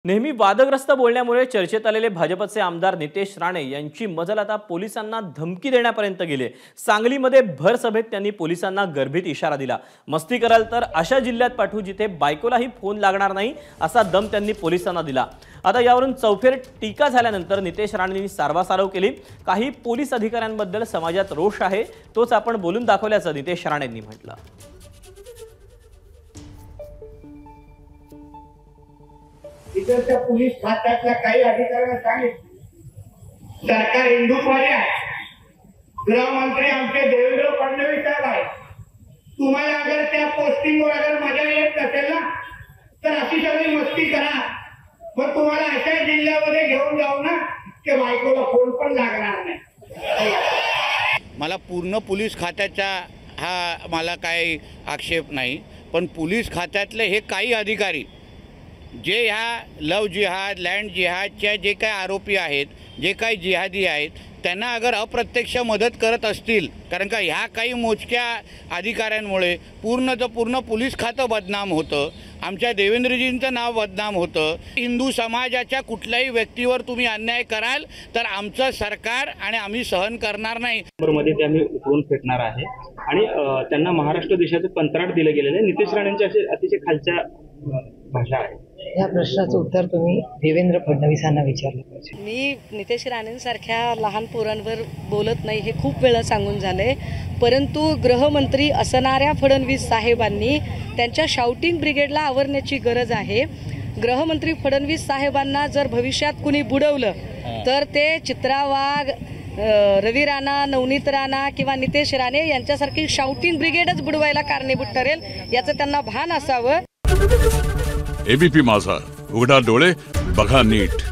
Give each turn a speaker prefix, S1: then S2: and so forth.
S1: नेहमी वादग्रस्त बोलण्यामुळे चर्चेत आलेले भाजपचे आमदार नितेश राणे यांची मजल आता पोलिसांना धमकी देण्यापर्यंत गेली। सांगलीमध्ये भर सभेत त्यांनी पोलिसांना गर्भित इशारा दिला। मस्ती कराल तर अशा जिल्ह्यात पाठवू जिथे बायकोलाही फोन लागणार नाही असा दम त्यांनी पोलिसांना दिला। आता यावरून चौफेर टीका झाल्यानंतर नितेश राणेंनी सारवासारव केली। काही पोलीस अधिकाऱ्यांबद्दल समाजात रोष आहे, तोच आपण बोलून दाखवल्याचं नितेश राणेंनी म्हटलं।
S2: इकडच्या पोलीस खात्यातल्या काही अधिकाऱ्यांना सांगितलं सरकार हिंदुत्ववादी आहे, गृहमंत्री आमचे देवेंद्र फडणवीस साहेब आहे, तुम्हाला अगर त्या पोस्टिंगवर अगर मजा येत नसेल ना तर अशी सगळी मस्ती करा, पण तुम्हाला अशा जिल्ह्यामध्ये घेऊन जाऊ ना की बायकोला फोन पण लागणार नाही।
S3: मला पूर्ण पोलीस खात्याचा हा मला काही आक्षेप नाही, पण पोलीस खात्यातले हे काही अधिकारी जे ह्या लव जिहाद लँड जिहादच्या जे काही आरोपी आहेत, जे काही जिहादी आहेत, त्यांना अगर अप्रत्यक्ष मदत करत असतील, कारण का ह्या काही मोजक्या अधिकाऱ्यांमुळे पूर्ण पोलीस खातं बदनाम होतं, आमच्या देवेंद्रजींचं नाव बदनाम होतं। हिंदू समाजाच्या कुठल्याही व्यक्तीवर तुम्ही अन्याय कराल तर आमचं सरकार आणि आम्ही सहन करणार नाही।
S4: मध्ये ते आम्ही उठवून फेकणार आहे आणि त्यांना महाराष्ट्र देशाचं कंत्राट दिलं गेलेलं आहे। नितेश राणेंच्या अतिशय खालच्या भाषा आहे।
S5: या प्रश्नाचं उत्तर तुम्ही देवेंद्र फडणवीसांना विचारलं पाहिजे।
S6: मी नितेश राणेंसारख्या लहान पोरांवर बोलत नाही हे खूप वेळा सांगून झालंय, परंतु गृहमंत्री असणाऱ्या फडणवीस साहेबांनी त्यांच्या शाउटिंग ब्रिगेडला आवरण्याची गरज आहे। गृहमंत्री फडणवीस साहेबांना जर भविष्यात कुणी बुडवलं तर ते चित्रा वाघ, रवी राणा, नवनीत राणा किंवा नितेश राणे यांच्यासारखी शाउटिंग ब्रिगेडच बुडवायला कारणीभूत ठरेल, याचं त्यांना भान असावं।
S7: एबीपी माझा, उघडा डोळे बघा नीट।